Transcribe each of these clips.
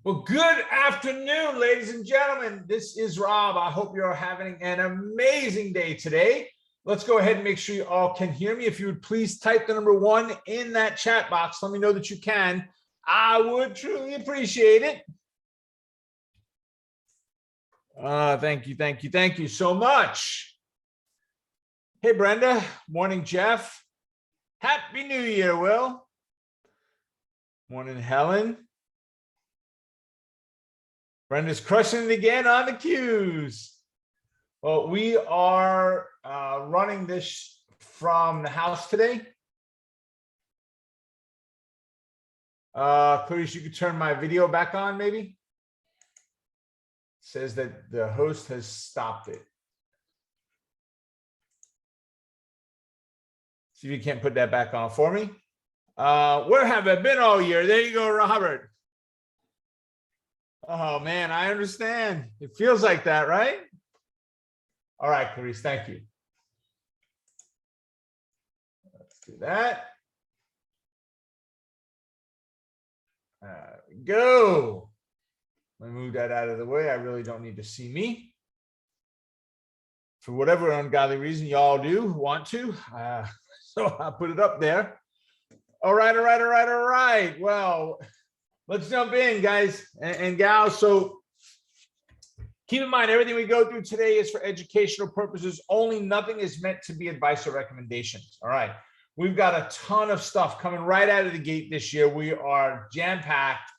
Well, good afternoon, ladies and gentlemen. This is Rob. I hope you're having an amazing day today. Let's go ahead and make sure you all can hear me. If you would please type the number 1 in that chat box. Let me know that you can. I would truly appreciate it. Thank you so much. Hey, Brenda. Morning, Jeff. Happy New Year, Will. Morning, Helen. Brenda's crushing it again on the cues. Well, we are running this from the house today. Clarice, you could turn my video back on, maybe. It says that the host has stopped it. See if you can't put that back on for me. Where have I been all year? There you go, Robert. Oh, man, I understand. It feels like that, right? All right, Clarice, thank you. Let's do that. There we go. Let me move that out of the way. I really don't need to see me. For whatever ungodly reason y'all do want to. So I'll put it up there. All right. Well, let's jump in, guys and gals. So keep in mind, everything we go through today is for educational purposes only. Nothing is meant to be advice or recommendations. All right. We've got a ton of stuff coming right out of the gate this year. We are jam-packed,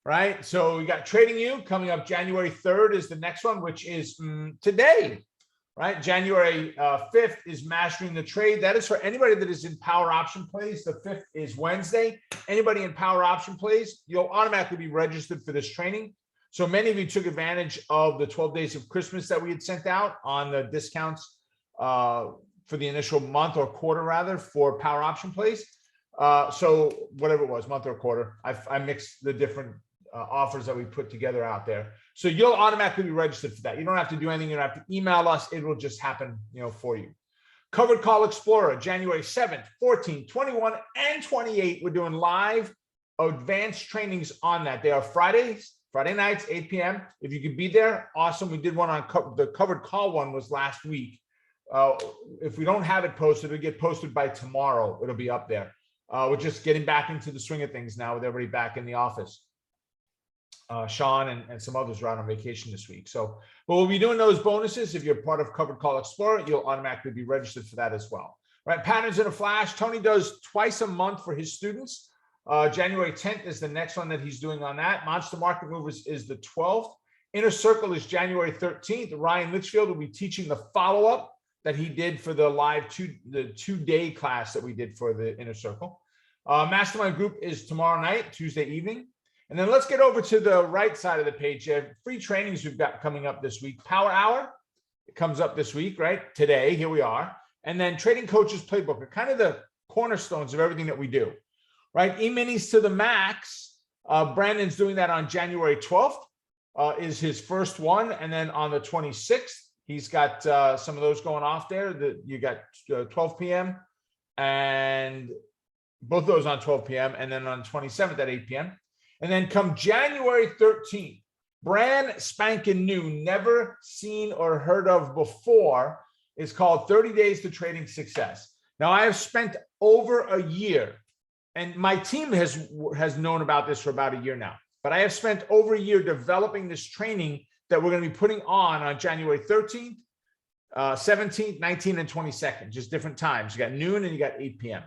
right? So we got Trading You coming up. January 3rd is the next one, which is today, right? January 5th is Mastering the Trade. That is for anybody that is in power option plays. The 5th is Wednesday. Anybody in power option plays, you'll automatically be registered for this training. So many of you took advantage of the 12 days of Christmas that we had sent out on the discounts for the initial month or quarter, rather, for power option plays. So whatever it was, month or quarter, I mixed the different offers that we put together out there. So you'll automatically be registered for that. You don't have to do anything. You don't have to email us. It will just happen, for you. Covered Call Explorer, January 7th, 14th, 21, and 28. We're doing live advanced trainings on that. They are Friday nights, 8 p.m. If you could be there, awesome. We did one on the Covered Call one was last week. If we don't have it posted, it'll get posted by tomorrow. It'll be up there. We're just getting back into the swing of things now with everybody back in the office. Sean and some others are out on vacation this week. So, but we'll be doing those bonuses. If you're part of Covered Call Explorer, you'll automatically be registered for that as well. Right? Patterns in a Flash. Tony does twice a month for his students. January 10th is the next one that he's doing on that. Monster Market Movers is the 12th. Inner Circle is January 13th. Ryan Litchfield will be teaching the follow-up that he did for the live two-day class that we did for the Inner Circle. Mastermind Group is tomorrow night, Tuesday evening. And then let's get over to the right side of the page. Free trainings we've got coming up this week. Power Hour, it comes up this week, right? Today, here we are. And then Trading Coaches Playbook are kind of the cornerstones of everything that we do, right? E-minis to the max. Brandon's doing that on January 12th is his first one. And then on the 26th, he's got some of those going off there. You got 12 p.m. and both those on 12 p.m. and then on 27th at 8 p.m. And then come January 13th, brand spanking new, never seen or heard of before, is called 30 Days to Trading Success. Now, I have spent over a year, and my team has known about this for about a year now, but I have spent over a year developing this training that we're going to be putting on January 13th, 17th, 19th, and 22nd, just different times. You got noon and you got 8 p.m.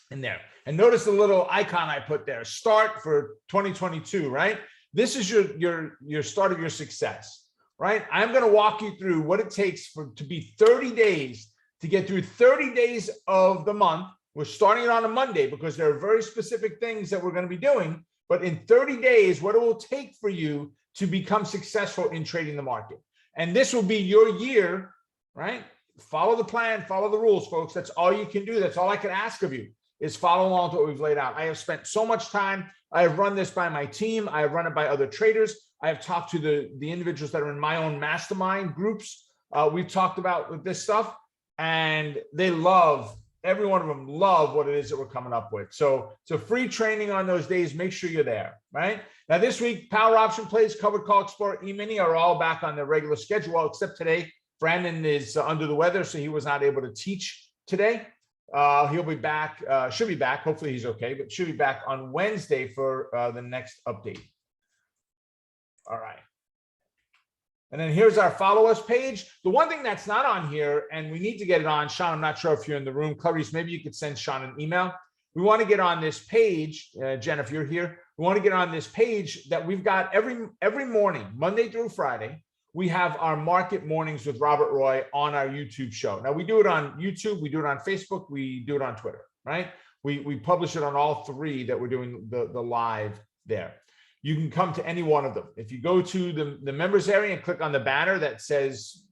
in there. And notice the little icon I put there, start for 2022, right? This is your start of your success, right? I'm going to walk you through what it takes to be 30 days to get through 30 days of the month. We're starting it on a Monday because there are very specific things that we're going to be doing. But in 30 days, what it will take for you to become successful in trading the market. And this will be your year, right? Follow the plan, follow the rules, folks. That's all you can do. That's all I can ask of you is follow along to what we've laid out. I have spent so much time. I have run this by my team. I have run it by other traders. I have talked to the individuals that are in my own mastermind groups. We've talked about with this stuff, and they love, every one of them love what it is that we're coming up with. So it's a free training on those days. Make sure you're there, right? Now this week, power option plays, covered call, explorer, e-mini are all back on their regular schedule, well, except today. Brandon is under the weather, so he was not able to teach today. He'll be back, should be back. Hopefully he's okay, but should be back on Wednesday for the next update. All right. And then here's our follow us page. The one thing that's not on here, and we need to get it on, Sean, I'm not sure if you're in the room. Clarice, maybe you could send Sean an email. We want to get on this page, Jen, if you're here, we want to get on this page that we've got every morning, Monday through Friday. We have our market mornings with Robert Roy on our YouTube show. Now we do it on YouTube, we do it on Facebook, we do it on Twitter, right? We publish it on all three that we're doing the live there. You can come to any one of them. If you go to the members area and click on the banner that says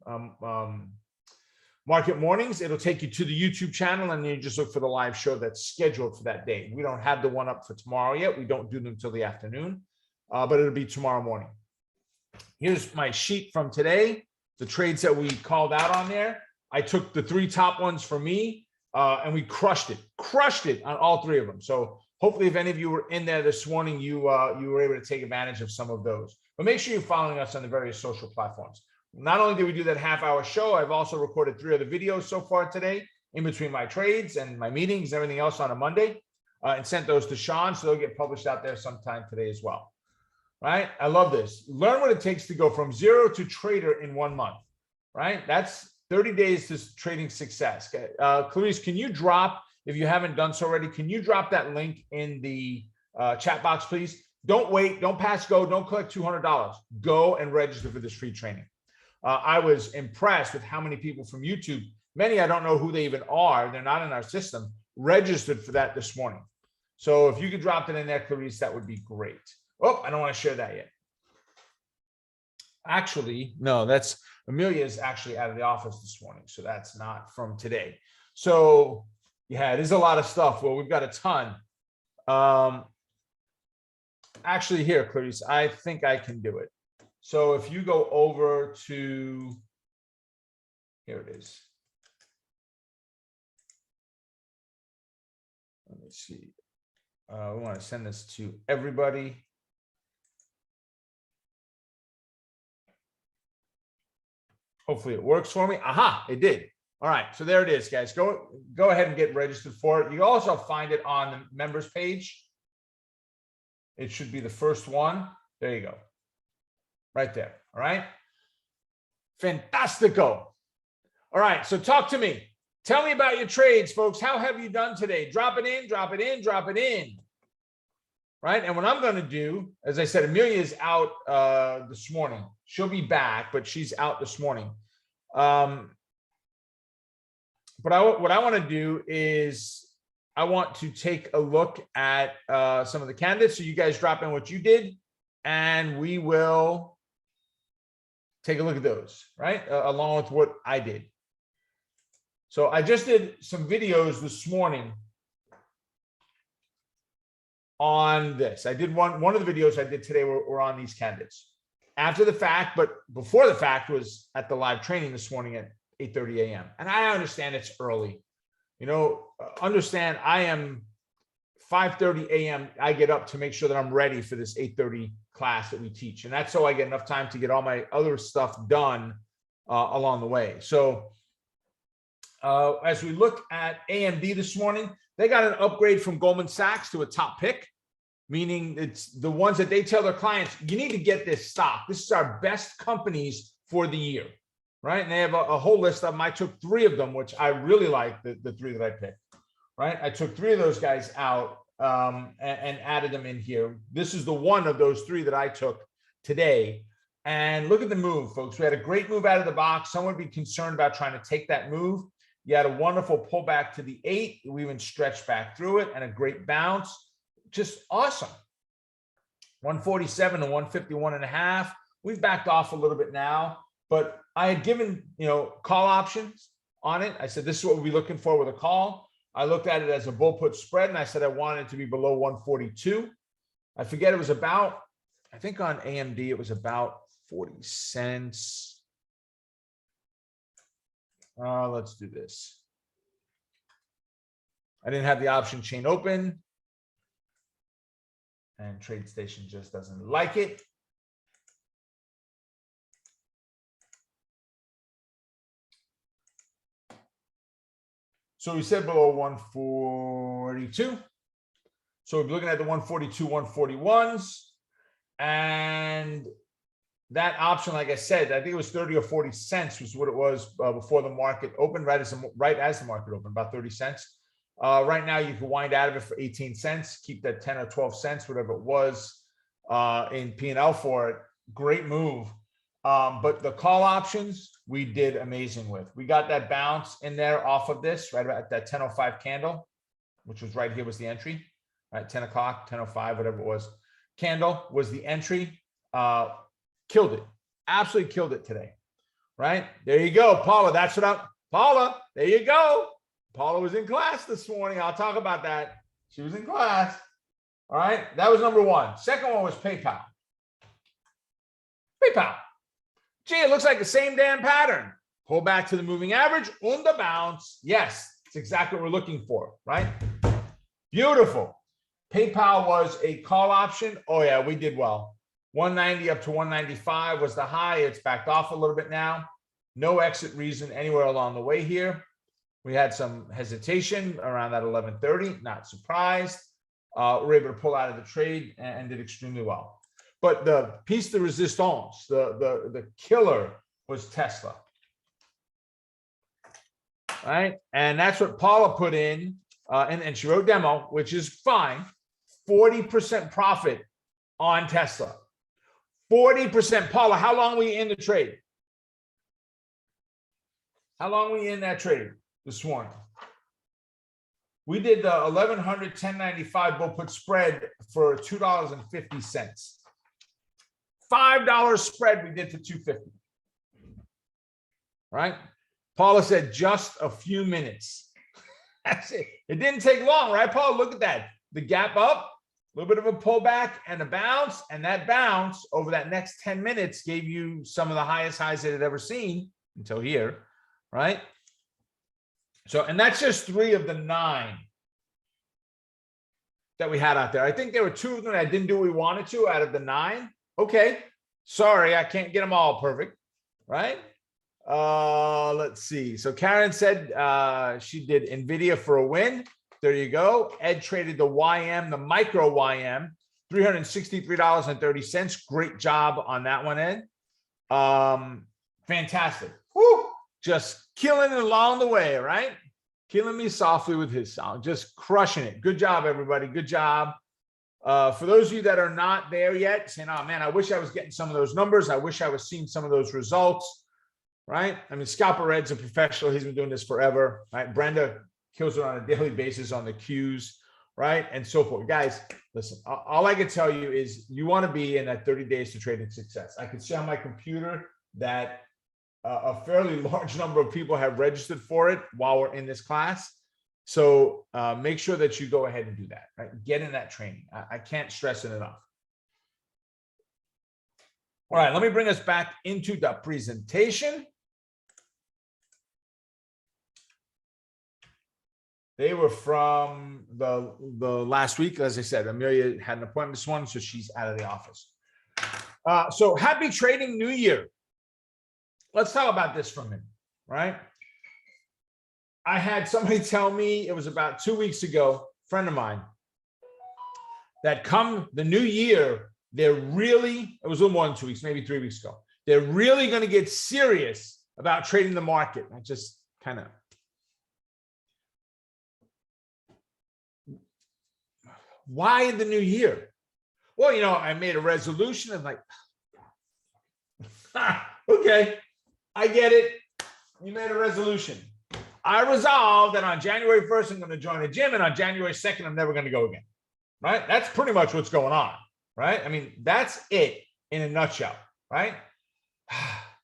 Market Mornings, it'll take you to the YouTube channel, and then you just look for the live show that's scheduled for that day. We don't have the one up for tomorrow yet. We don't do them until the afternoon, but it'll be tomorrow morning. Here's my sheet from today, the trades that we called out on there. I took the 3 top ones for me, and we crushed it on all 3 of them. So hopefully, if any of you were in there this morning, you were able to take advantage of some of those. But make sure you're following us on the various social platforms. Not only did we do that half-hour show, I've also recorded 3 other videos so far today in between my trades and my meetings and everything else on a Monday, and sent those to Sean, so they'll get published out there sometime today as well. Right? I love this. Learn what it takes to go from 0 to trader in 1 month. Right? That's 30 days to trading success. Clarice, can you drop, if you haven't done so already, can you drop that link in the chat box, please? Don't wait. Don't pass go. Don't collect $200. Go and register for this free training. I was impressed with how many people from YouTube, many I don't know who they even are, they're not in our system, registered for that this morning. So if you could drop it in there, Clarice, that would be great. Oh, I don't want to share that yet. Actually, no, that's Amelia is actually out of the office this morning, so that's not from today. So yeah, it is a lot of stuff. Well, we've got a ton. Actually, here, Clarice, I think I can do it. So if you go over to, here it is. Let me see. We want to send this to everybody. Hopefully it works for me. Aha, it did. All right, so there it is, guys. Go ahead and get registered for it. You also find it on the members page. It should be the first one. There you go. Right there. All right. Fantastico. All right. So talk to me. Tell me about your trades, folks. How have you done today? Drop it in, drop it in, drop it in. Right. And what I'm going to do, as I said, Amelia is out this morning. She'll be back, but she's out this morning. But what I want to do is I want to take a look at some of the candidates. So you guys drop in what you did, and we will take a look at those, right? Along with what I did. So I just did some videos this morning on this. I did one of the videos I did today were on these candidates. After the fact, but before the fact was at the live training this morning at 8:30 a.m. And I understand it's early. You know, understand I am 5:30 a.m. I get up to make sure that I'm ready for this 8:30 class that we teach. And that's so I get enough time to get all my other stuff done along the way. So as we look at AMD this morning, they got an upgrade from Goldman Sachs to a top pick, meaning it's the ones that they tell their clients, you need to get this stock. This is our best companies for the year, right? And they have a whole list of them. I took 3 of them, which I really like, the 3 that I picked, right? I took 3 of those guys out and added them in here. This is the one of those 3 that I took today. And look at the move, folks. We had a great move out of the box. Some would be concerned about trying to take that move. You had a wonderful pullback to the 8. We even stretched back through it and a great bounce. Just awesome. 147 to 151.5. We've backed off a little bit now, but I had given, call options on it. I said, this is what we'll be looking for with a call. I looked at it as a bull put spread, and I said I wanted it to be below 142. I forget, it was about, I think on AMD, it was about 40 cents. Let's do this. I didn't have the option chain open. and TradeStation just doesn't like it. So we said below 142. So we're looking at the 142, 141s. And that option, like I said, I think it was 30 or 40 cents was what it was before the market opened, right as the market opened, about 30 cents. Right now, you can wind out of it for 18 cents, keep that 10 or 12 cents, whatever it was in P&L for it. Great move. But the call options, we did amazing with. We got that bounce in there off of this, right about that 10:05 candle, which was right here was the entry, right? 10 o'clock, 10:05, whatever it was. Candle was the entry. Killed it. Absolutely killed it today, right? There you go, Paula. That's what I'm, Paula, there you go. Paula was in class this morning. I'll talk about that. She was in class. All right, that was number one. Second one was PayPal. PayPal. Gee, it looks like the same damn pattern. Pull back to the moving average on the bounce. Yes, it's exactly what we're looking for, right? Beautiful. PayPal was a call option. Oh, yeah, we did well. 190 up to 195 was the high. It's backed off a little bit now. No exit reason anywhere along the way here. We had some hesitation around that 1130. Not surprised. We're able to pull out of the trade and did extremely well. But the piece de resistance, the killer was Tesla. Right? And that's what Paula put in. And she wrote demo, which is fine. 40% profit on Tesla. 40%. Paula, how long were you in the trade? How long were you in that trade this morning? We did the 1100 1095 bull put spread for $2.50. $5 spread we did for $2.50. Right? Paula said just a few minutes. That's it. It didn't take long, right, Paula? Look at that. The gap up, a little bit of a pullback and a bounce. And that bounce over that next 10 minutes gave you some of the highest highs it had ever seen until here, right? So, and that's just 3 of the 9 that we had out there. I think there were 2 of them that didn't do what we wanted to out of the 9. Okay, sorry, I can't get them all perfect, right? Let's see. So Karen said she did NVIDIA for a win. There you go. Ed traded the YM, the micro YM, $363.30. Great job on that one, Ed. Fantastic. Woo! Just killing it along the way, right? Killing me softly with his sound. Just crushing it. Good job, everybody. Good job. For those of you that are not there yet, saying, oh, man, I wish I was getting some of those numbers. I wish I was seeing some of those results, right? I mean, Scalper Ed's a professional. He's been doing this forever, right? Brenda kills it on a daily basis on the Qs, right? And so forth. Guys, listen, all I can tell you is you want to be in that 30 days to trading success. I can see on my computer that a fairly large number of people have registered for it while we're in this class. So make sure that you go ahead and do that, right? Get in that training. I can't stress it enough. All right, let me bring us back into the presentation. They were from the last week. As I said, Amelia had an appointment this morning, so she's out of the office. So happy trading new year. Let's talk about this for a minute, right? I had somebody tell me, it was about 2 weeks ago, a friend of mine, that come the new year, they're really, it was a little more than 2 weeks, maybe 3 weeks ago. They're really going to get serious about trading the market. I just kind of, why in the new year? Well, you know, I made a resolution. I'm like, okay, I get it. You made a resolution. I resolved that on January 1st, I'm going to join a gym, and on January 2nd, I'm never going to go again, right? That's pretty much what's going on, right? I mean, that's it in a nutshell, right?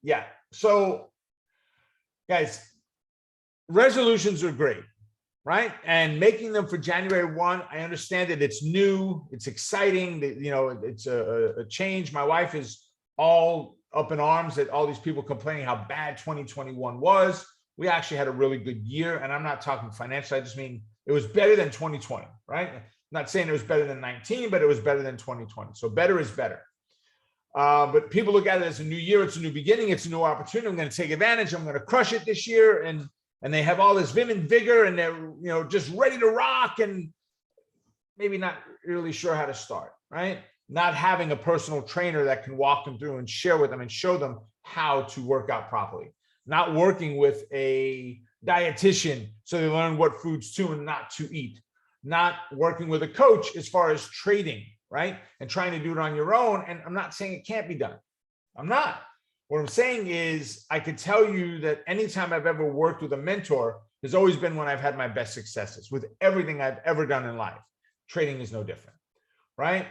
Yeah. So, guys, resolutions are great, right? And making them for January 1, I understand that it's new, it's exciting, that, you know, it's a change. My wife is all up in arms at all these people complaining how bad 2021 was. We actually had a really good year, and I'm not talking financially. I just mean it was better than 2020, right? not saying it was better than 19, but it was better than 2020. So better is better. But people look at it as a new year. It's a new beginning. It's a new opportunity. I'm going to take advantage. I'm going to crush it this year. And they have all this vim and vigor, and they're, just ready to rock, and maybe not really sure how to start, right? Not having a personal trainer that can walk them through and share with them and show them how to work out properly. Not working with a dietitian so they learn what foods to and not to eat. Not working with a coach as far as trading, right? And trying to do it on your own. And I'm not saying it can't be done. I'm not. What I'm saying is I could tell you that anytime I've ever worked with a mentor has always been when I've had my best successes with everything I've ever done in life. Trading is no different, right?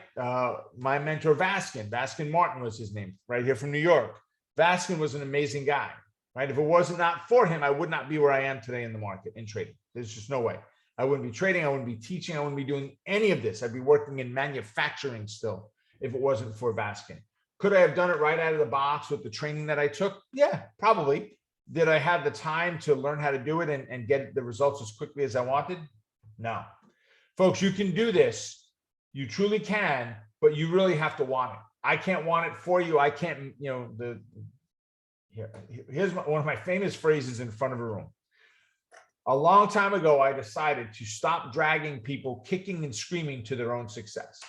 My mentor, Vaskin Martin was his name, right here from New York. Vaskin was an amazing guy, right? If it wasn't not for him, I would not be where I am today in the market, in trading. There's just no way. I wouldn't be trading. I wouldn't be teaching. I wouldn't be doing any of this. I'd be working in manufacturing still if it wasn't for Vaskin. Could I have done it right out of the box with the training that I took? Yeah, probably. Did I have the time to learn how to do it and get the results as quickly as I wanted? No. Folks, you can do this. You truly can, but you really have to want it. I can't want it for you. I can't, here's one of my famous phrases in front of a room. A long time ago, I decided to stop dragging people kicking and screaming to their own success.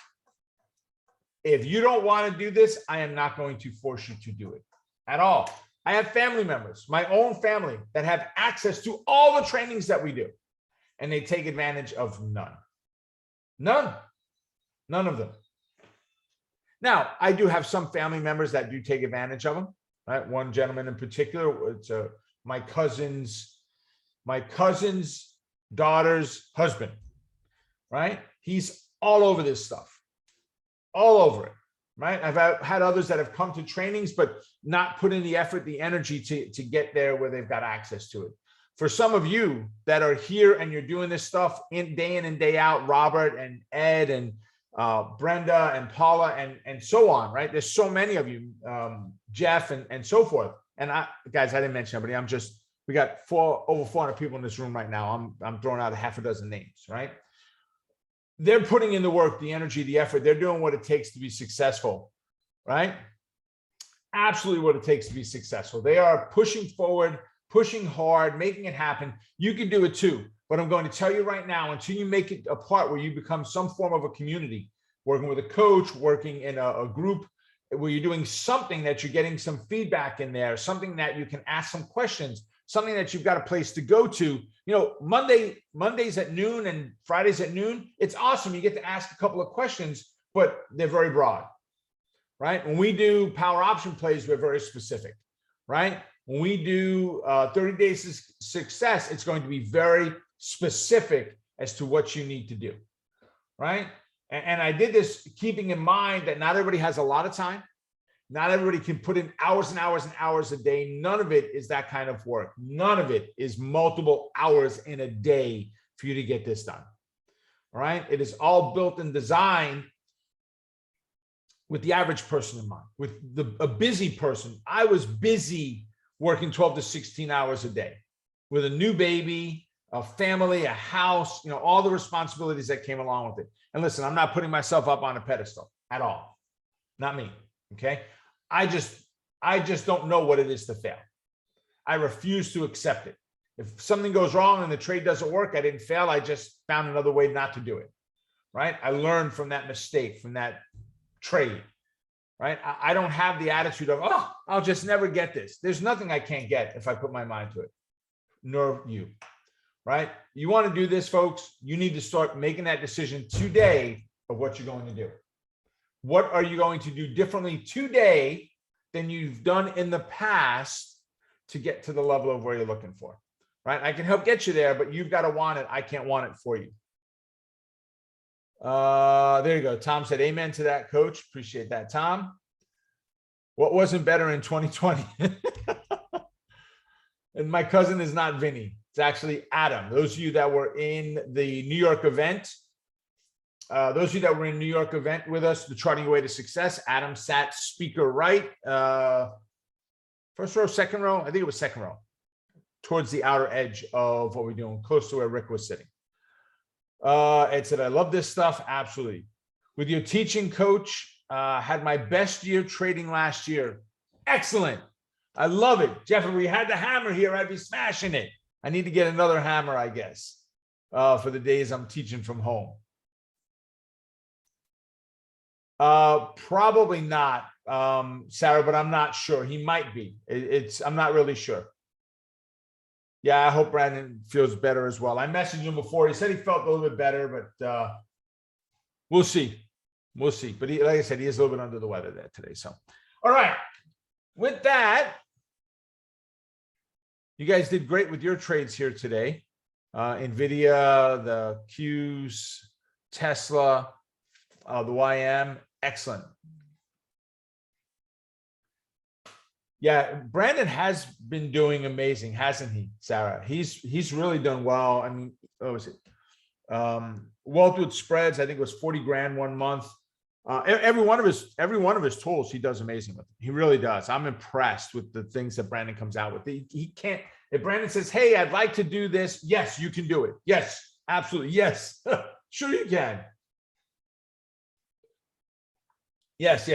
If you don't want to do this, I am not going to force you to do it at all. I have family members, my own family, that have access to all the trainings that we do, and they take advantage of none. None of them. Now, I do have some family members that do take advantage of them, right? One gentleman in particular, it's my cousin's daughter's husband, right? He's all over this stuff, all over it, right? I've had others that have come to trainings, but not put in the effort, the energy to get there where they've got access to it. For some of you that are here and you're doing this stuff in and day out, Robert and Ed and Brenda and Paula and so on, right? There's so many of you, Jeff and so forth. And guys, I didn't mention everybody. We got over 400 people in this room right now. I'm throwing out a half a dozen names, right? They're putting in the work, the energy, the effort. They're doing what it takes to be successful, right? Absolutely what it takes to be successful. They are pushing forward, pushing hard, making it happen. You can do it too. But I'm going to tell you right now, until you make it a part where you become some form of a community, working with a coach, working in a group where you're doing something that you're getting some feedback in there, something that you can ask some questions, something that you've got a place to go to. Mondays at noon and Fridays at noon, it's awesome. You get to ask a couple of questions, but they're very broad, right? When we do power option plays, we're very specific, right? When we do 30 days of success, it's going to be very specific as to what you need to do, right? And I did this keeping in mind that not everybody has a lot of time. Not everybody can put in hours and hours and hours a day. None of it is that kind of work. None of it is multiple hours in a day for you to get this done. All right. It is all built and designed with the average person in mind, with a busy person. I was busy working 12 to 16 hours a day with a new baby, a family, a house, all the responsibilities that came along with it. And listen, I'm not putting myself up on a pedestal at all. Not me. Okay. I just don't know what it is to fail. I refuse to accept it. If something goes wrong and the trade doesn't work, I didn't fail. I just found another way not to do it. Right. I learned from that mistake, from that trade. Right. I don't have the attitude of, oh, I'll just never get this. There's nothing I can't get if I put my mind to it. Nor you. Right. You want to do this, folks. You need to start making that decision today of what you're going to do. What are you going to do differently today than you've done in the past to get to the level of where you're looking for, right? I can help get you there, but you've got to want it. I can't want it for you. There you go. Tom said, amen to that, coach. Appreciate that, Tom. What wasn't better in 2020? And my cousin is not Vinny. It's actually Adam. Those of you that were in the New York event, with us, the Charting Your Way to Success, Adam sat speaker right, first row, second row. I think it was second row, towards the outer edge of what we're doing, close to where Rick was sitting. Ed said, I love this stuff. Absolutely. With your teaching coach, had my best year trading last year. Excellent. I love it. Jeff, if we had the hammer here, I'd be smashing it. I need to get another hammer, I guess, for the days I'm teaching from home. Probably not, Sarah, but I'm not sure. He might be. I'm not really sure. Yeah, I hope Brandon feels better as well. I messaged him before. He said he felt a little bit better, but we'll see. We'll see. But like I said, he is a little bit under the weather there today. So, all right. With that, you guys did great with your trades here today. NVIDIA, the Qs, Tesla, the YM. Excellent. Yeah, Brandon has been doing amazing, hasn't he, Sarah? He's really done well. I mean, what was it? Waldwood spreads, I think it was 40 grand 1 month. Every one of his tools, he does amazing with. He really does. I'm impressed with the things that Brandon comes out with. He can't. If Brandon says, "Hey, I'd like to do this," yes, you can do it. Yes, absolutely. Yes, sure you can. Yes.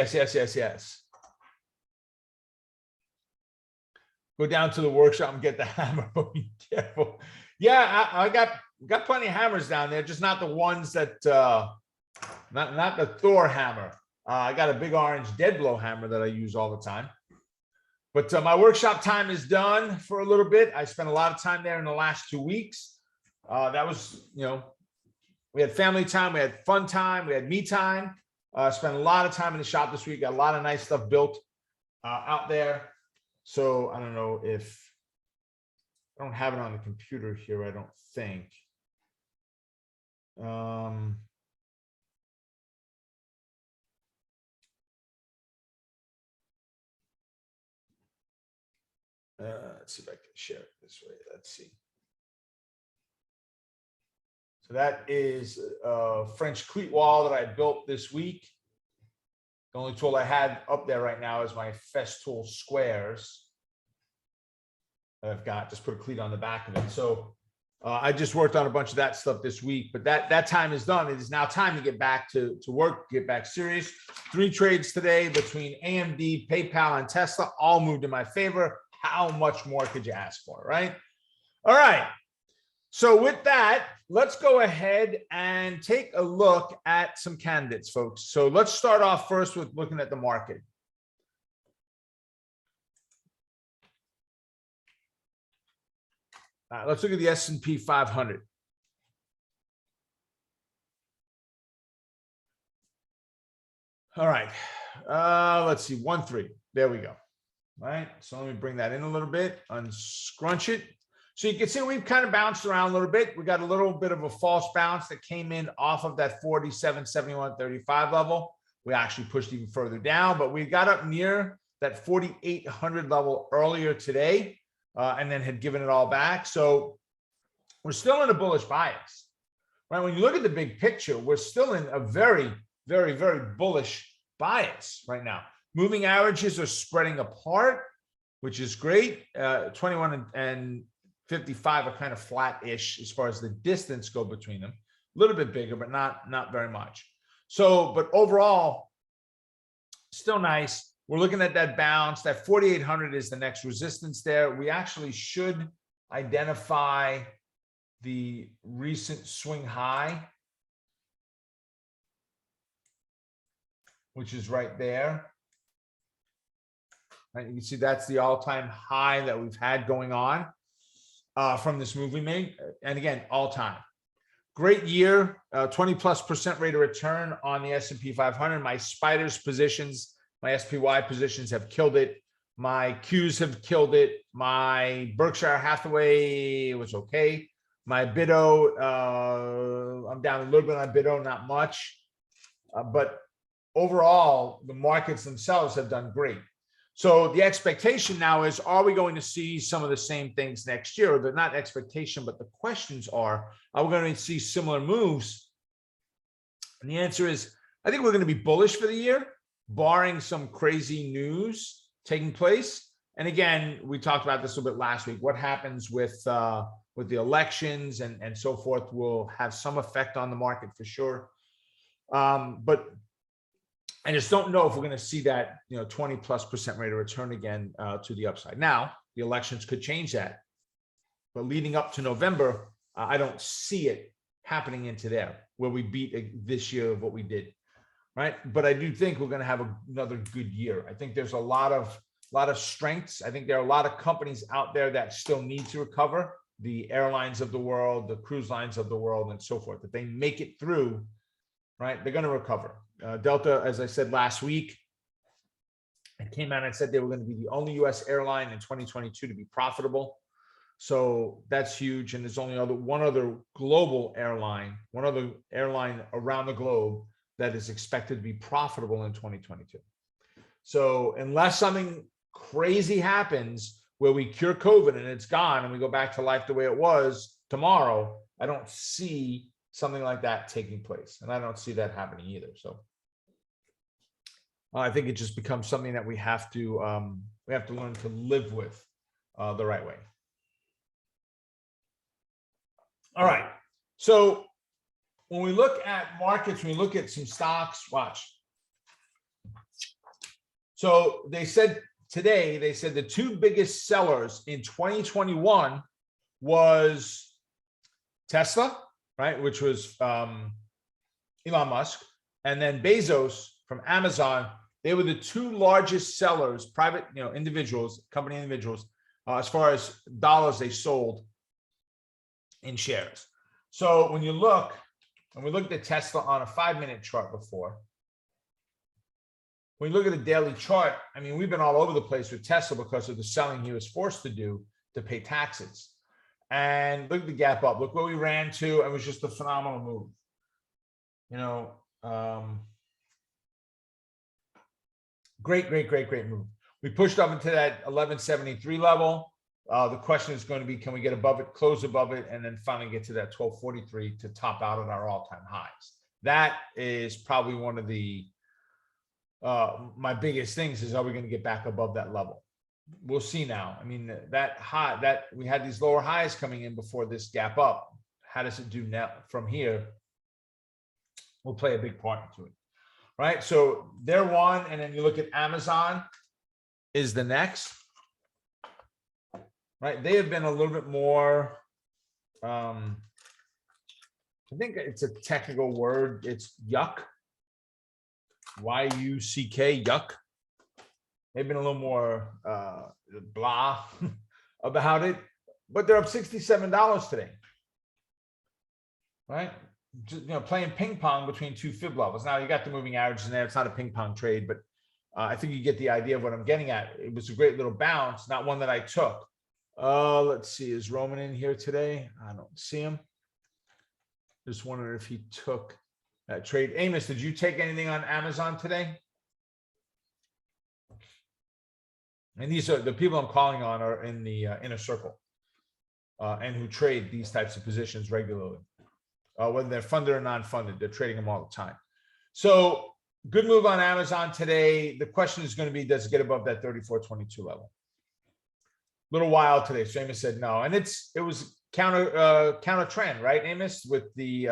Go down to the workshop and get the hammer. Be careful. Yeah, I got plenty of hammers down there, just not the ones that not the Thor hammer. I got a big orange dead blow hammer that I use all the time. But my workshop time is done for a little bit. I spent a lot of time there in the last 2 weeks. That was, we had family time, we had fun time, we had me time. Spent a lot of time in the shop this week. Got a lot of nice stuff built out there. So I don't know if I don't have it on the computer here. I don't think. Let's see if I can share it this way. Let's see. So that is a French cleat wall that I built this week. The only tool I had up there right now is my Festool squares that I've got. Just put a cleat on the back of it. So I just worked on a bunch of that stuff this week, but that time is done. It is now time to get back to work, get back serious. 3 trades today between AMD, PayPal, and Tesla all moved in my favor. How much more could you ask for, right? All right. So with that, let's go ahead and take a look at some candidates, folks. So let's start off first with looking at the market. All right, let's look at the S&P 500. All right. Let's see, 1-3. There we go. All right. So let me bring that in a little bit, unscrunch it. So you can see we've kind of bounced around a little bit. We got a little bit of a false bounce that came in off of that 47.71.35 level. We actually pushed even further down, but we got up near that 4,800 level earlier today, and then had given it all back. So we're still in a bullish bias, right? When you look at the big picture, we're still in a very, very, very bullish bias right now. Moving averages are spreading apart, which is great. 21 and 55 are kind of flat-ish as far as the distance go between them. A little bit bigger, but not very much. So, but overall, still nice. We're looking at that bounce. That 4,800 is the next resistance there. We actually should identify the recent swing high, which is right there. Right, you can see that's the all-time high that we've had going on from this move we made. And again, all-time. Great year, 20+% rate of return on the S&P 500. My spiders positions, my SPY positions have killed it. My Qs have killed it. My Berkshire Hathaway was okay. My Biddo, I'm down a little bit on Biddo, not much. But overall, the markets themselves have done great. So the expectation now is, are we going to see some of the same things next year? They're not expectation, but the questions are we going to see similar moves? And the answer is, I think we're going to be bullish for the year, barring some crazy news taking place. And again, we talked about this a little bit last week. What happens with the elections and so forth will have some effect on the market for sure. But I just don't know if we're going to see that 20+% rate of return again to the upside. Now, the elections could change that, but leading up to November, I don't see it happening into there where we beat this year of what we did, right? But I do think we're going to have another good year. I think there's a lot of strengths. I think there are a lot of companies out there that still need to recover, the airlines of the world, the cruise lines of the world, and so forth. If they make it through, right, they're going to recover. Delta, as I said last week, it came out and said they were going to be the only U.S. airline in 2022 to be profitable. So that's huge. And there's only one other global airline, one other airline around the globe that is expected to be profitable in 2022. So unless something crazy happens where we cure COVID and it's gone and we go back to life the way it was tomorrow, I don't see something like that taking place. And I don't see that happening either. So I think it just becomes something that we have to learn to live with the right way. All right. So when we look at markets, when we look at some stocks, watch. So they said today, the two biggest sellers in 2021 was Tesla, right, which was Elon Musk, and then Bezos from Amazon. They were the two largest sellers, private, individuals, company individuals, as far as dollars they sold in shares. So when you look, and we looked at Tesla on a 5-minute chart before, when you look at the daily chart, I mean, we've been all over the place with Tesla because of the selling he was forced to do to pay taxes. And look at the gap up. Look where we ran to. It was just a phenomenal move. Great move. We pushed up into that 1173 level. The question is going to be, can we get above it, close above it, and then finally get to that 1243 to top out at our all-time highs? That is probably one of the my biggest things is, are we going to get back above that level? We'll see now. I mean, that we had these lower highs coming in before this gap up. How does it do now from here? Will play a big part into it, right? So they're one, and then you look at Amazon is the next, right? They have been a little bit more, I think it's a technical word. It's yuck. Y-U-C-K, yuck. They've been a little more blah about it, but they're up $67 today, right? Just, playing ping pong between two fib levels. Now you got the moving averages in there. It's not a ping pong trade, but I think you get the idea of what I'm getting at. It was a great little bounce, not one that I took. Let's see, is Roman in here today? I don't see him. Just wondering if he took that trade. Amos, did you take anything on Amazon today? And these are the people I'm calling on are in the inner circle and who trade these types of positions regularly. Whether they're funded or non-funded, they're trading them all the time. So good move on Amazon today. The question is going to be, does it get above that 34.22 level? A little wild today. So Amos said no. And it was counter trend, right, Amos, with the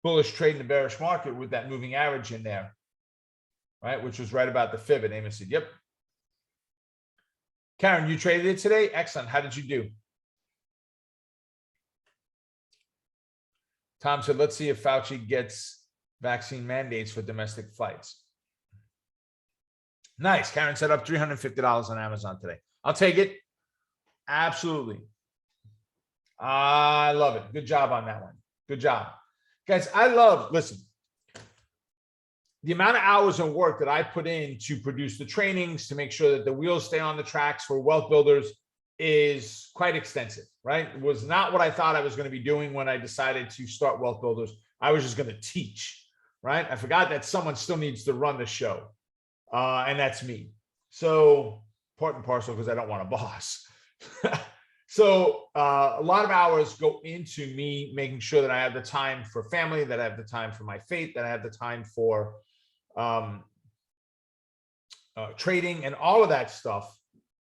bullish trade in the bearish market with that moving average in there, right, which was right about the fib. And Amos said, yep. Karen, you traded it today? Excellent. How did you do? Tom said, let's see if Fauci gets vaccine mandates for domestic flights. Nice. Karen said up $350 on Amazon today. I'll take it. Absolutely. I love it. Good job on that one. Good job. Guys, listen, the amount of hours of work that I put in to produce the trainings, to make sure that the wheels stay on the tracks for wealth builders is quite extensive, right? It was not what I thought I was going to be doing when I decided to start Wealth Builders. I was just going to teach, right? I forgot that someone still needs to run the show, and that's me. So part and parcel, because I don't want a boss. So a lot of hours go into me making sure that I have the time for family, that I have the time for my faith, that I have the time for trading and all of that stuff,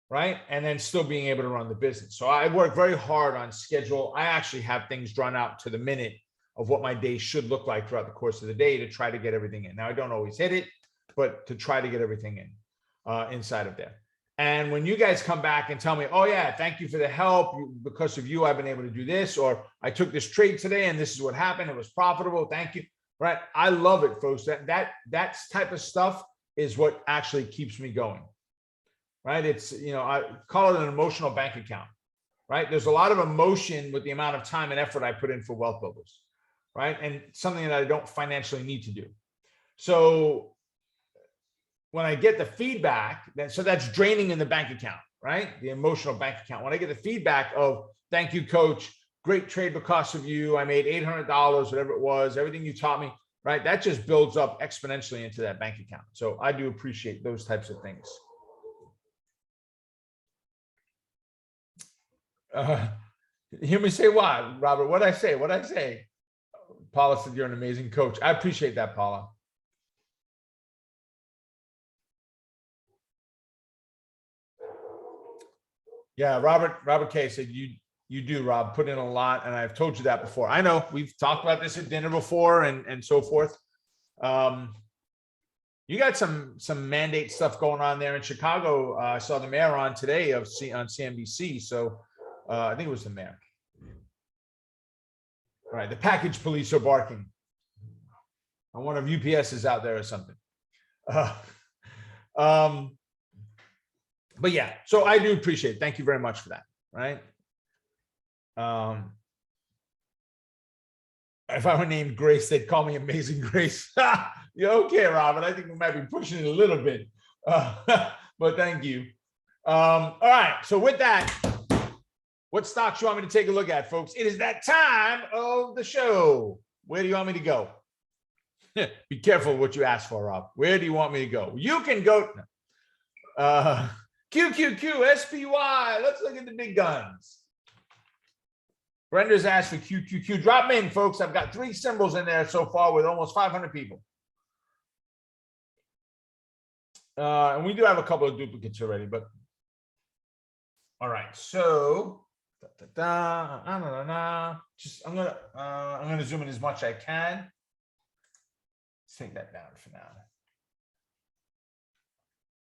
right? And then still being able to run the business. So I work very hard on schedule. I actually have things drawn out to the minute of what my day should look like throughout the course of the day to try to get everything in. Now, I don't always hit it, but to try to get everything in inside of there. And when you guys come back and tell me, oh yeah, thank you for the help. Because of you, I've been able to do this, or I took this trade today and this is what happened. It was profitable. Thank you. Right. I love it, folks. That type of stuff is what actually keeps me going. Right. It's, I call it an emotional bank account. Right. There's a lot of emotion with the amount of time and effort I put in for Wealth Builders. Right. And something that I don't financially need to do. So when I get the feedback, so that's draining in the bank account, right? The emotional bank account. When I get the feedback of, thank you, coach, great trade because of you. I made $800, whatever it was, everything you taught me, right? That just builds up exponentially into that bank account. So I do appreciate those types of things. Hear me say what, Robert? What'd I say? What'd I say? Paula said you're an amazing coach. I appreciate that, Paula. Yeah, Robert K said you do, Rob, put in a lot, and I've told you that before. I know we've talked about this at dinner before and so forth. You got some mandate stuff going on there in Chicago. I saw the mayor on today on CNBC. So I think it was the mayor. All right, the package police are barking. I wonder if UPS is out there or something. But yeah, so I do appreciate it. Thank you very much for that. Right. If I were named Grace, they'd call me Amazing Grace. Yeah, okay, Robin. I think we might be pushing it a little bit. But thank you. All right. So with that, what stocks you want me to take a look at, folks? It is that time of the show. Where do you want me to go? Be careful what you ask for, Rob. Where do you want me to go? You can go. QQQ, SPY. Let's look at the big guns. Brenda's asked for QQQ. Drop them in, folks. I've got 3 symbols in there so far with almost 500 people. And we do have a couple of duplicates already, but all right. So just I'm gonna zoom in as much as I can. Let's take that down for now.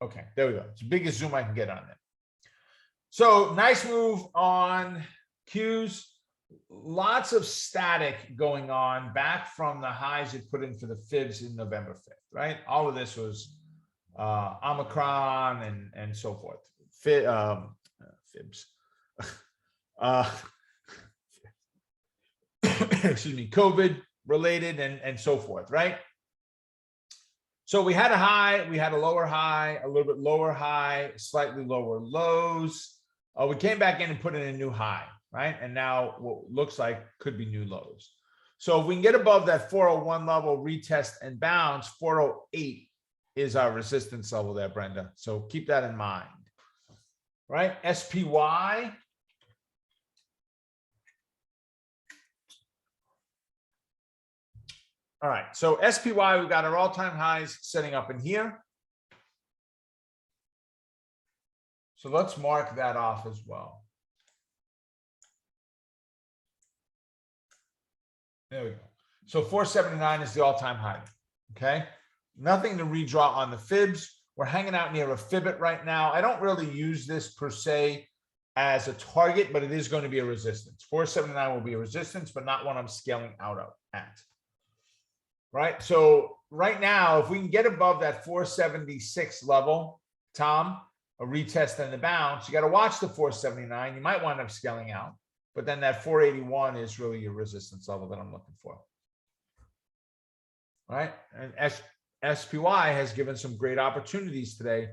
Okay, there we go. It's the biggest zoom I can get on there. So nice move on Qs. Lots of static going on back from the highs it put in for the fibs in November 5th, right? All of this was Omicron and so forth. Fibs. Excuse me, COVID related and so forth, right? So we had a high, we had a lower high, a little bit lower high, slightly lower lows. We came back in and put in a new high, right? And now what looks like could be new lows. So if we can get above that 401 level, retest and bounce, 408 is our resistance level there, Brenda. So keep that in mind, right? SPY. All right, so SPY, we've got our all-time highs setting up in here. So let's mark that off as well. There we go. So 479 is the all-time high, okay? Nothing to redraw on the fibs. We're hanging out near a fibit right now. I don't really use this per se as a target, but it is going to be a resistance. 479 will be a resistance, but not one I'm scaling out of at. Right. So right now, if we can get above that 476 level, Tom, a retest and the bounce, you got to watch the 479. You might wind up scaling out, but then that 481 is really your resistance level that I'm looking for. All right. And SPY has given some great opportunities today.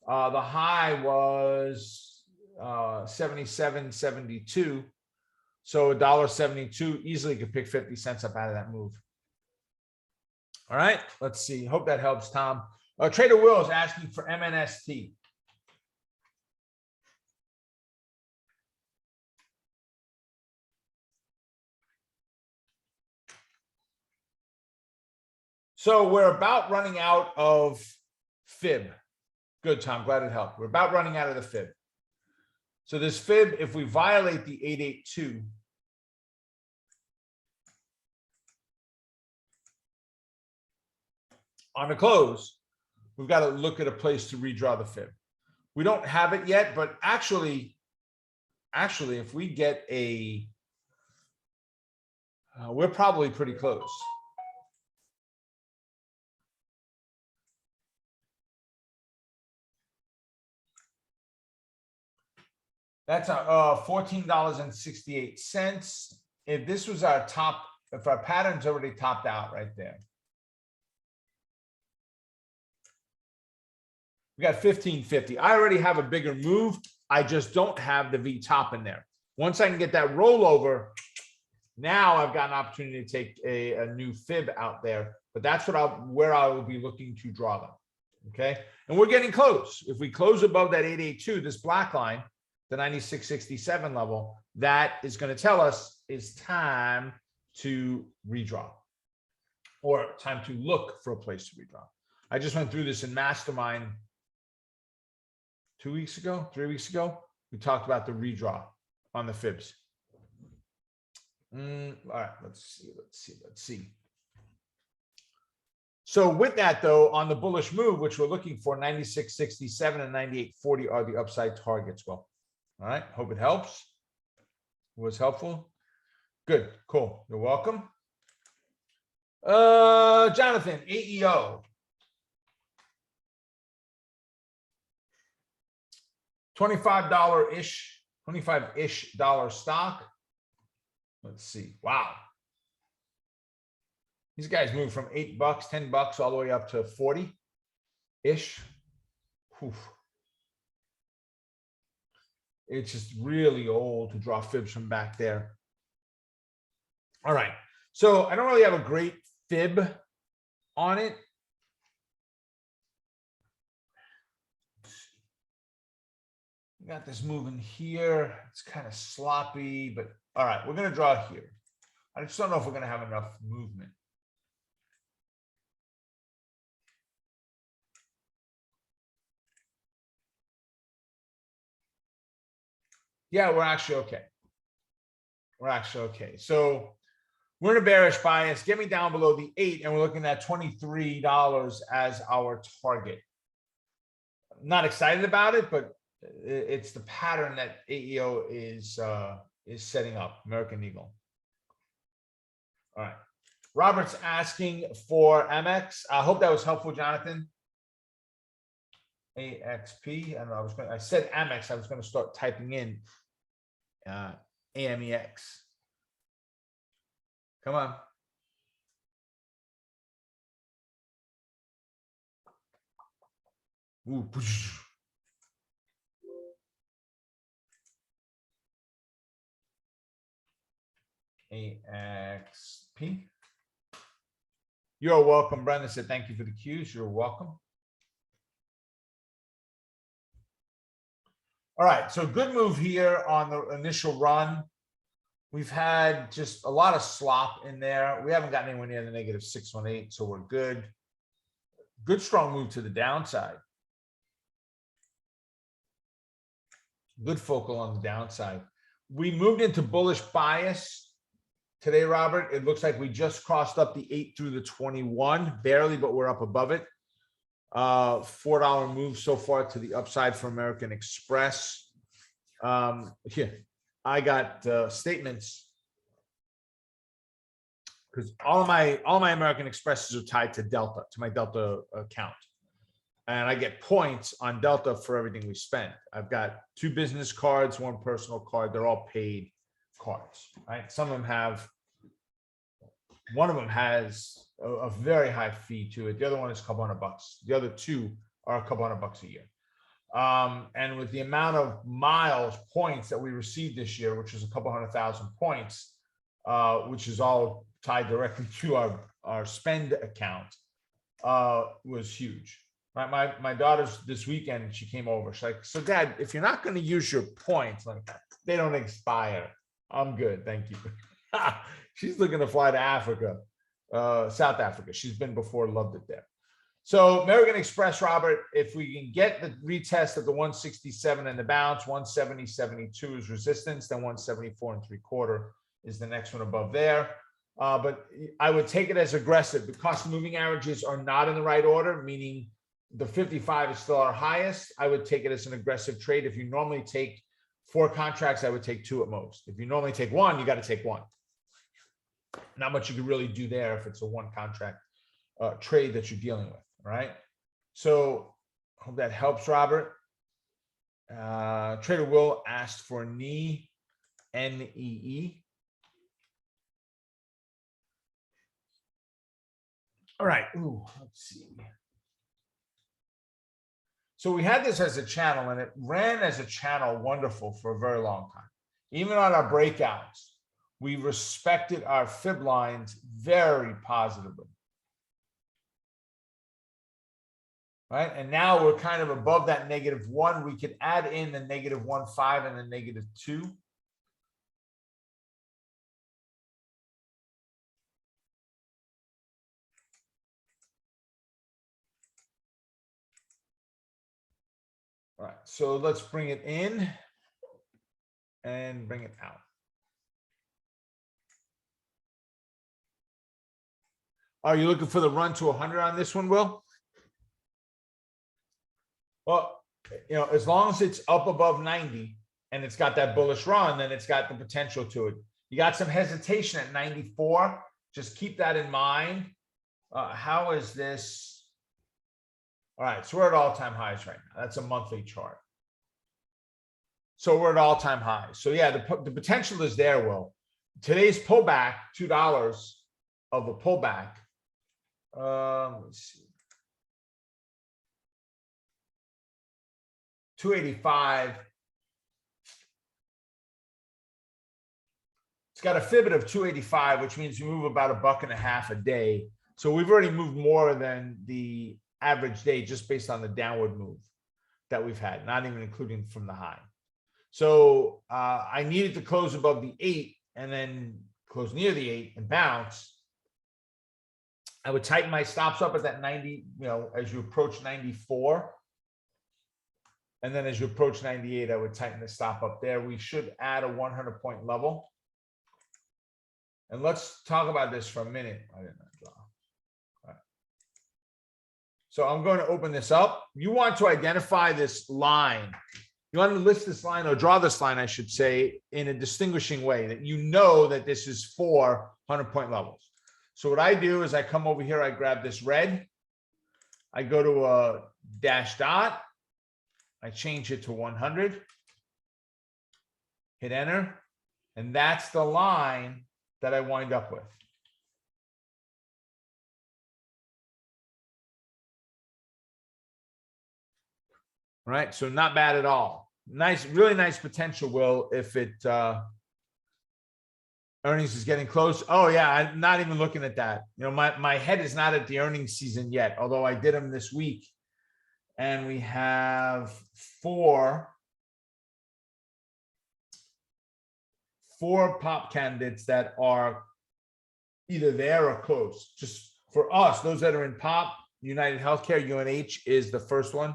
The high was 77.72. So $1.72 easily could pick 50 cents up out of that move. All right, let's see. Hope that helps, Tom. Trader Will is asking for MNST. So we're about running out of fib, Good, Tom. Glad it helped. We're about running out of the fib. So this fib, if we violate the 882, on the close, we've got to look at a place to redraw the fib. We don't have it yet, but actually, if we get a, we're probably pretty close. That's $14.68. If this was our top, if our pattern's already topped out right there. We got 1550. I already have a bigger move. I just don't have the V top in there. Once I can get that rollover, now I've got an opportunity to take a new fib out there. But that's what where I will be looking to draw them. Okay. And we're getting close. If we close above that 882, this black line, the 96.67 level, that is going to tell us it's time to redraw or time to look for a place to redraw. I just went through this in Mastermind 3 weeks ago. We talked about the redraw on the fibs. All right, let's see. So with that, though, on the bullish move, which we're looking for, 96.67 and 98.40 are the upside targets. Well, all right, hope it helps. Was helpful. Good, cool. You're welcome. Jonathan, AEO. $25-ish stock. Let's see. Wow. These guys moved from $8, $10 all the way up to 40-ish. It's just really old to draw fibs from back there. All right. So I don't really have a great fib on it. We got this moving here. It's kind of sloppy, but all right, we're going to draw here. I just don't know if we're going to have enough movement. Yeah, we're actually okay. We're actually okay. So we're in a bearish bias. Get me down below the 8, and we're looking at $23 as our target. I'm not excited about it, but it's the pattern that AEO is setting up. American Eagle. All right. Robert's asking for Amex. I hope that was helpful, Jonathan. AXP. I don't know. I said Amex. I was going to start typing in AMEX. Come on. Ooh, push. AXP. You're welcome. Brandon said thank you for the cues. You're welcome. All right, so good move here on the initial run. We've had just a lot of slop in there. We haven't gotten anywhere near the negative 618, so we're good. Good strong move to the downside. Good focal on the downside. We moved into bullish bias today, Robert. It looks like we just crossed up the 8 through the 21, barely, but we're up above it. $4 move so far to the upside for American Express. Here, I got statements because all of my American Expresses are tied to Delta, to my Delta account, and I get points on Delta for everything we spend. I've got 2 business cards, 1 personal card. They're all paid cards, right? Some of them have. One of them has a very high fee to it. The other one is a couple $100. The other 2 are a couple $100 a year. And with the amount of miles, points that we received this year, which is a couple 100,000 points, which is all tied directly to our spend account, was huge. My daughter's this weekend, she came over. She's like, so Dad, if you're not going to use your points, like they don't expire. I'm good. Thank you. She's looking to fly to Africa, South Africa. She's been before, loved it there. So American Express, Robert, if we can get the retest of the 167 and the bounce, 170.72 is resistance, then 174.75 is the next one above there. But I would take it as aggressive. The cost of moving averages are not in the right order, meaning the 55 is still our highest. I would take it as an aggressive trade. If you normally take 4 contracts, I would take 2 at most. If you normally take 1, you got to take 1. Not much you can really do there if it's a 1 contract trade that you're dealing with. Right. So hope that helps, Robert. Trader Will asked for NEE, NEE. All right. Ooh, let's see. So we had this as a channel, and it ran as a channel wonderful for a very long time. Even on our breakouts, we respected our fib lines very positively. Right. And now we're kind of above that -1. We could add in the -1.5 and the -2. All right. So let's bring it in and bring it out. Are you looking for the run to 100 on this one, Will? Well, you know, as long as it's up above 90 and it's got that bullish run, then it's got the potential to it. You got some hesitation at 94. Just keep that in mind. How is this? All right, so we're at all-time highs right now. That's a monthly chart. So we're at all-time highs. So yeah, the potential is there, Will. Today's pullback, $2 of a pullback. Let's see. 285. It's got a fib of 285, which means we move about $1.50 a day. So we've already moved more than the average day just based on the downward move that we've had, not even including from the high. So I needed to close above the 8 and then close near the 8 and bounce. I would tighten my stops up at that 90, you know, as you approach 94. And then as you approach 98, I would tighten the stop up there. We should add a 100-point level. And let's talk about this for a minute. I did not draw. All right. So I'm going to open this up. You want to identify this line. You want to list this line or draw this line, I should say, in a distinguishing way that you know that this is 4 100-point levels. So what I do is I come over here, I grab this red. I go to a dash dot. I change it to 100, hit enter, and that's the line that I wind up with. All right, so not bad at all. Nice, really nice potential, Will, if it earnings is getting close. Oh yeah, I'm not even looking at that. You know, my head is not at the earnings season yet, although I did them this week. And we have four pop candidates that are either there or close. Just for us, those that are in pop, United Healthcare, UNH is the first one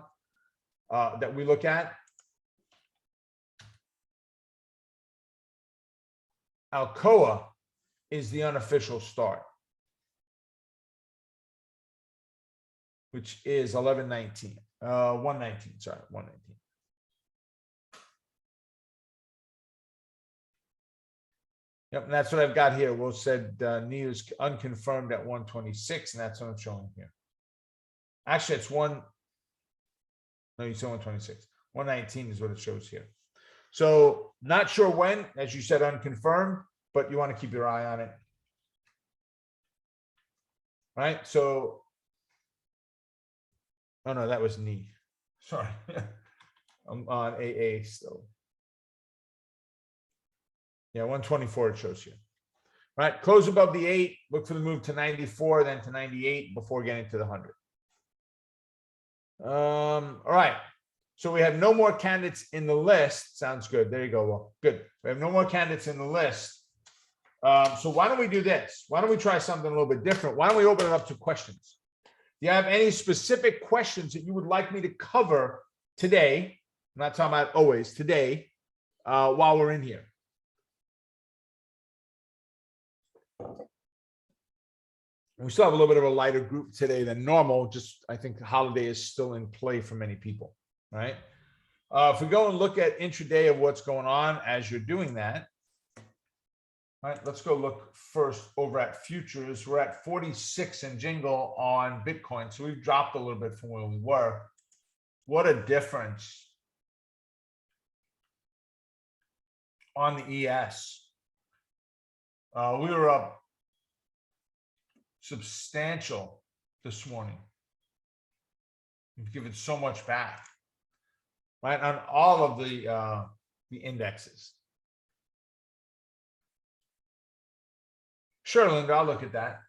that we look at. Alcoa is the unofficial start, which is 119, 119, sorry, 119. Yep, and that's what I've got here. Will said news unconfirmed at 126, and that's what I'm showing here. Actually, it's no, you said 126. 119 is what it shows here. So not sure when, as you said, unconfirmed, but you want to keep your eye on it. Right? So, oh no, that was knee. Sorry. I'm on AA still. Yeah, 124 it shows here. All right, close above the 8, look for the move to 94, then to 98 before getting to the 100. All right. So we have no more candidates in the list. Sounds good. There you go. Well, good. We have no more candidates in the list. So why don't we do this? Why don't we try something a little bit different? Why don't we open it up to questions? you have any specific questions that you would like me to cover today, I'm not talking about always, today, while we're in here? We still have a little bit of a lighter group today than normal. Just, I think the holiday is still in play for many people, right? If we go and look at intraday of what's going on as you're doing that, all right, let's go look first over at futures. We're at 46 and jingle on Bitcoin. So we've dropped a little bit from where we were. What a difference on the ES. We were up substantial this morning. We've given so much back, right, on all of the indexes. Sure, Linda, I'll look at that.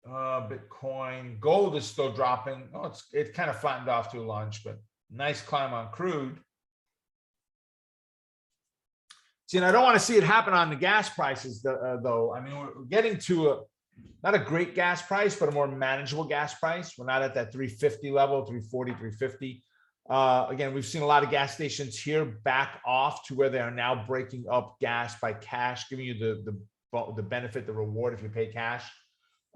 Bitcoin, gold is still dropping. Oh, it kind of flattened off to a lunch, but nice climb on crude. See, and I don't want to see it happen on the gas prices, though. I mean, we're getting to not a great gas price, but a more manageable gas price. We're not at that 350 level, 340, 350. Again, we've seen a lot of gas stations here back off to where they are now breaking up gas by cash, giving you the benefit, the reward if you pay cash.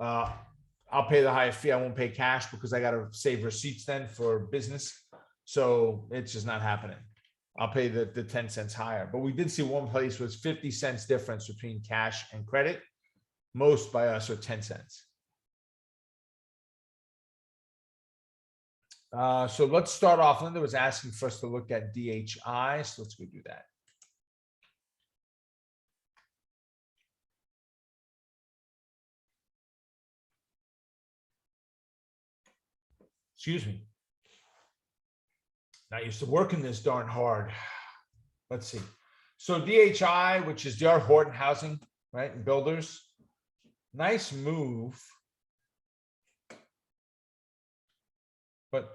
I'll pay the higher fee. I won't pay cash because I got to save receipts then for business. So it's just not happening. I'll pay the 10 cents higher. But we did see one place was 50 cents difference between cash and credit. Most by us are 10 cents. So let's start off. Linda was asking for us to look at DHI. So let's go do that. Excuse me. Not used to working this darn hard. Let's see. So DHI, which is DR Horton Housing, right? And builders. Nice move. But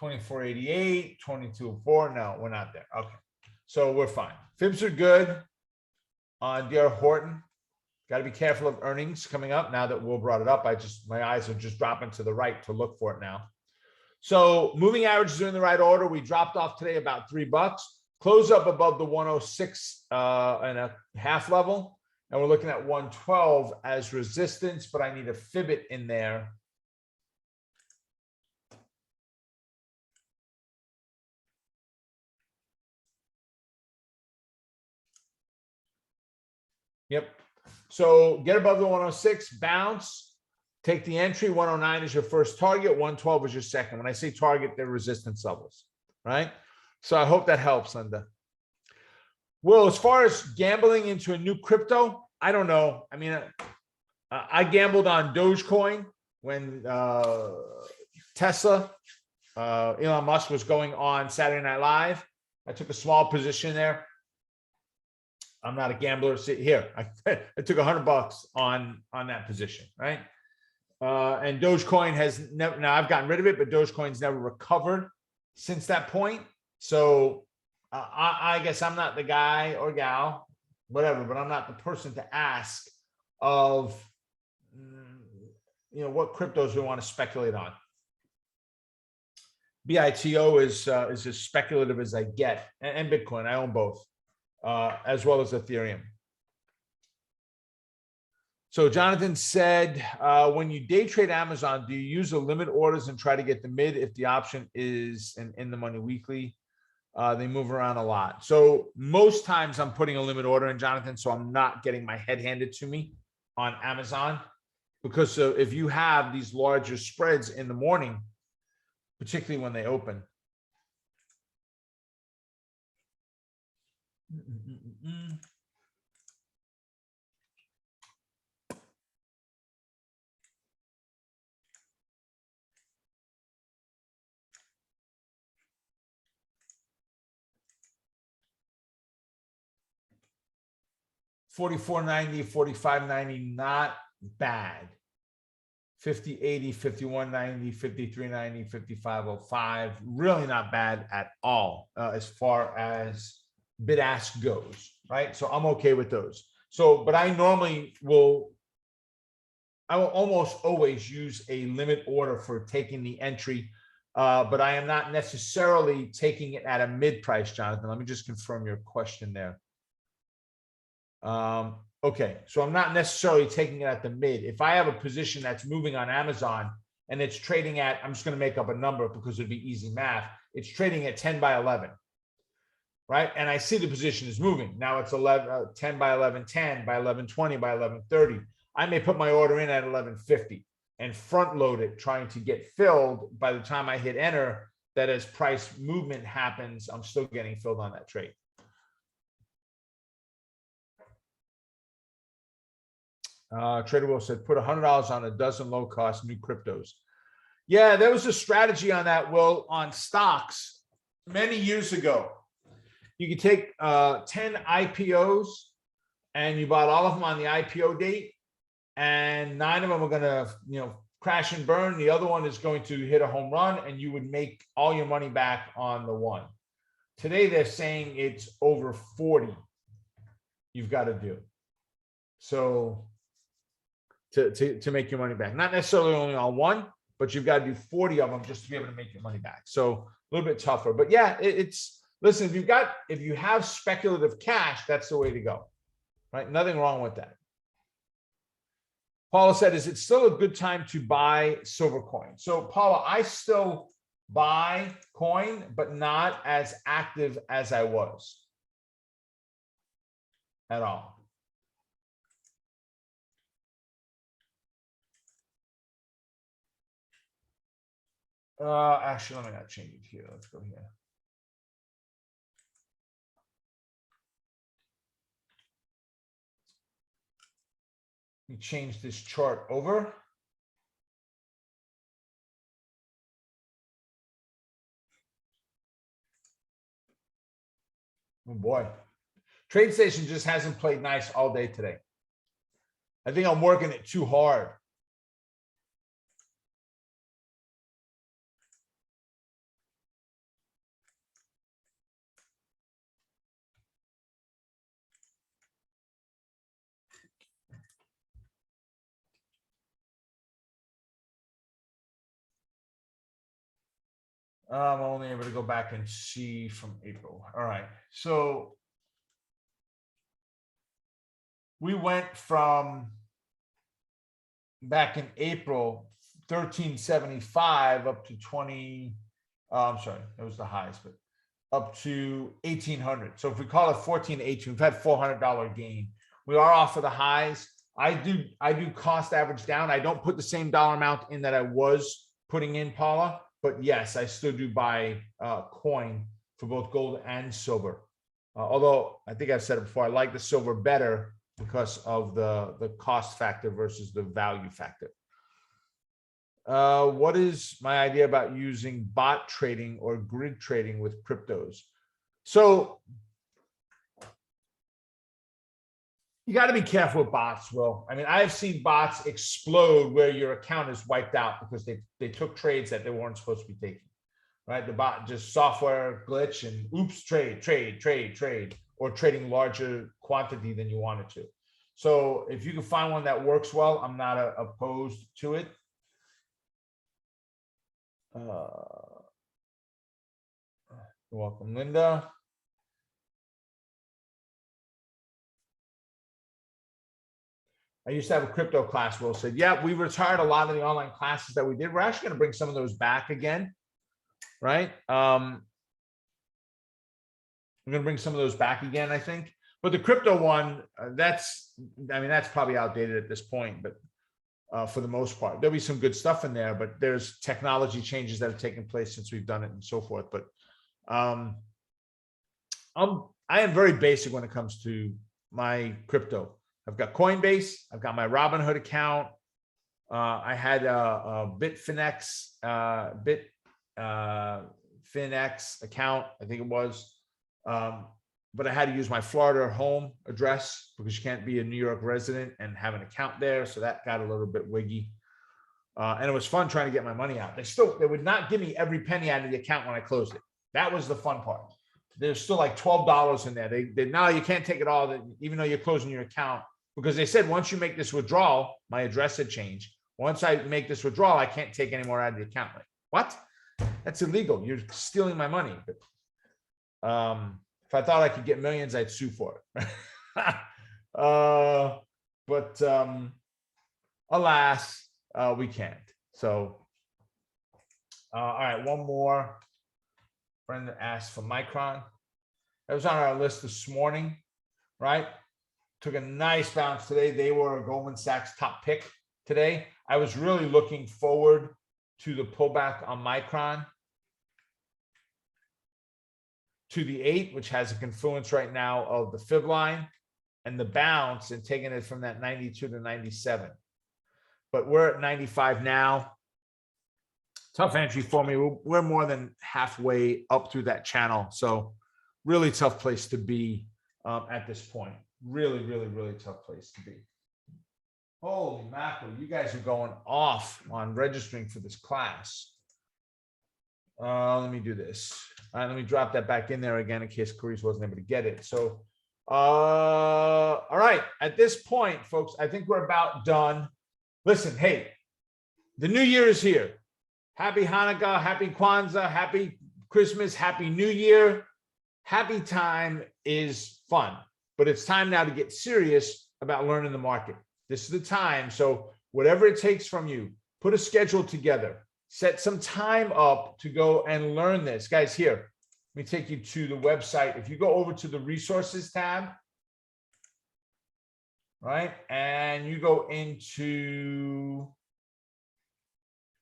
2488, 2204. No, we're not there. Okay. So we're fine. Fibs are good on DR Horton. Got to be careful of earnings coming up now that Will brought it up. My eyes are just dropping to the right to look for it now. So moving averages are in the right order. We dropped off today about $3. Close up above the 106 and a half level. And we're looking at 112 as resistance, but I need a Fibit in there. Yep. So get above the 106, bounce, take the entry. 109 is your first target. 112 is your second. When I say target, they're resistance levels, right? So I hope that helps, Linda. Well, as far as gambling into a new crypto, I don't know. I mean, I gambled on Dogecoin when Tesla, Elon Musk was going on Saturday Night Live. I took a small position there. I'm not a gambler. Sit here. I took $100 on that position, right? And Dogecoin has never. Now I've gotten rid of it, but Dogecoin's never recovered since that point. So I guess I'm not the guy or gal, whatever. But I'm not the person to ask of, what cryptos we want to speculate on. BITO is as speculative as I get, and Bitcoin. I own both. As well as Ethereum. So Jonathan said, when you day trade Amazon, do you use the limit orders and try to get the mid if the option is an in the money weekly? They move around a lot. So most times I'm putting a limit order in, Jonathan, so I'm not getting my head handed to me on Amazon. Because if you have these larger spreads in the morning, particularly when they open, 44.90, 45.90, not bad. 50.80, 51.90, 53.90, 55.05. Really not bad at all as far as bid ask goes, right? So I'm okay with those. So, but I will almost always use a limit order for taking the entry, but I am not necessarily taking it at a mid price, Jonathan. Let me just confirm your question there. Okay, so I'm not necessarily taking it at the mid. If I have a position that's moving on Amazon and it's trading at, I'm just going to make up a number because it'd be easy math. It's trading at 10 by 11, right? And I see the position is moving. Now it's 10 by 11, 10 by 11:20 by 11:30. I may put my order in at 11:50 and front load it, trying to get filled by the time I hit enter, that as price movement happens, I'm still getting filled on that trade. Trader Will said, put $100 on a dozen low cost new cryptos. Yeah, there was a strategy on that, Will, on stocks many years ago. You could take 10 IPOs and you bought all of them on the IPO date, and 9 of them are going to, crash and burn. The other one is going to hit a home run, and you would make all your money back on the one. Today, they're saying it's over 40 you've got to do. So to make your money back, not necessarily only on one, but you've got to do 40 of them just to be able to make your money back. So a little bit tougher, but yeah, listen, if you have speculative cash, that's the way to go, right? Nothing wrong with that. Paula said, is it still a good time to buy silver coin? So Paula, I still buy coin, but not as active as I was at all. Actually, let me not change it here. Let's go here. We change this chart over. Oh boy. TradeStation just hasn't played nice all day today. I think I'm working it too hard. I'm only able to go back and see from April. All right. So we went from back in April, 1375 up to 20. I'm sorry, that was the highest, but up to 1800. So if we call it 1418, we've had $400 gain. We are off of the highs. I do cost average down. I don't put the same dollar amount in that I was putting in, Paula. But yes, I still do buy coin for both gold and silver. Although I think I've said it before, I like the silver better because of the cost factor versus the value factor. What is my idea about using bot trading or grid trading with cryptos? So you got to be careful with bots, Will. I mean, I've seen bots explode where your account is wiped out because they took trades that they weren't supposed to be taking, right? The bot just software glitch and oops, trade, or trading larger quantity than you wanted to. So if you can find one that works well, I'm not opposed to it. You're welcome, Linda. I used to have a crypto class. Will said, yeah, we retired a lot of the online classes that we did. We're actually going to bring some of those back again, right? We're going to bring some of those back again, I think. But the crypto one, that's probably outdated at this point, but for the most part, there'll be some good stuff in there, but there's technology changes that have taken place since we've done it and so forth. But I am very basic when it comes to my crypto. I've got Coinbase. I've got my Robinhood account. I had a Bitfinex account, I think it was. But I had to use my Florida home address because you can't be a New York resident and have an account there. So that got a little bit wiggy. And it was fun trying to get my money out. They would not give me every penny out of the account when I closed it. That was the fun part. There's still like $12 in there. They no, you can't take it all, even though you're closing your account, because they said once you make this withdrawal, my address had changed. Once I make this withdrawal, I can't take any more out of the account. Like, what? That's illegal. You're stealing my money. But, if I thought I could get millions, I'd sue for it. But alas, we can't. So, all right, one more. Friend asked for Micron. That was on our list this morning, right? Took a nice bounce today. They were a Goldman Sachs top pick today. I was really looking forward to the pullback on Micron to the 8, which has a confluence right now of the fib line and the bounce, and taking it from that 92 to 97. But we're at 95 now. Tough entry for me. We're more than halfway up through that channel. So really tough place to be at this point. Really, really, really tough place to be. Holy mackerel, you guys are going off on registering for this class. Let me do this. All right, let me drop that back in there again in case Carice wasn't able to get it. So, all right, at this point, folks, I think we're about done. Listen, hey, the new year is here. Happy Hanukkah, happy Kwanzaa, happy Christmas, happy New Year. Happy time is fun, but it's time now to get serious about learning the market. This is the time. So whatever it takes from you, put a schedule together, set some time up to go and learn this. Guys, here, let me take you to the website. If you go over to the resources tab, right, and you go into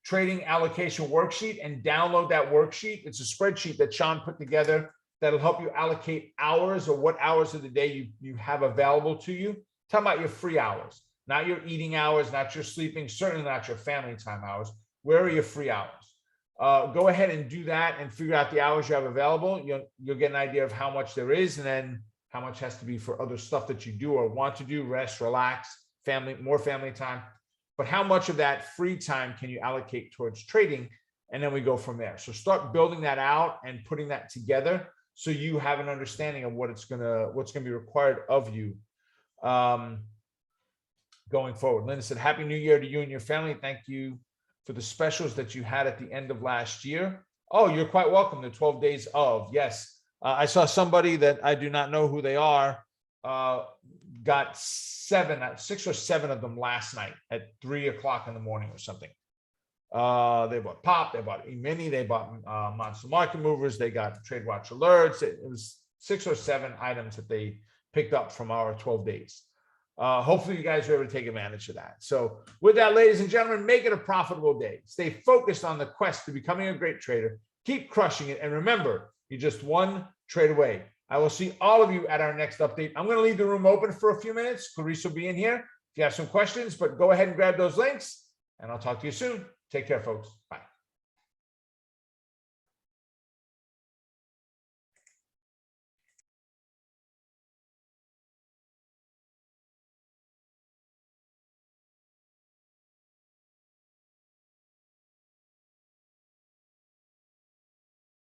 trading allocation worksheet and download that worksheet. It's a spreadsheet that Sean put together that'll help you allocate hours, or what hours of the day you have available to you. Talking about your free hours, not your eating hours, not your sleeping, certainly not your family time hours. Where are your free hours? Go ahead and do that and figure out the hours you have available. You'll get an idea of how much there is, and then how much has to be for other stuff that you do or want to do, rest, relax, family, more family time. But how much of that free time can you allocate towards trading? And then we go from there. So start building that out and putting that together so you have an understanding of what's gonna be required of you going forward. Linda said, Happy New Year to you and your family. Thank you for the specials that you had at the end of last year. Oh, you're quite welcome. The 12 days of, yes. I saw somebody that I do not know who they are, got 6 or 7 of them last night at 3 o'clock in the morning or something. They bought Pop, they bought E-mini, they bought Monster Market Movers, they got Trade Watch Alerts. It was 6 or 7 items that they picked up from our 12 days. Hopefully you guys are able to take advantage of that. So with that, ladies and gentlemen, make it a profitable day. Stay focused on the quest to becoming a great trader. Keep crushing it. And remember, you're just one trade away. I will see all of you at our next update. I'm going to leave the room open for a few minutes. Clarice will be in here if you have some questions, but go ahead and grab those links, and I'll talk to you soon. Take care, folks. Bye.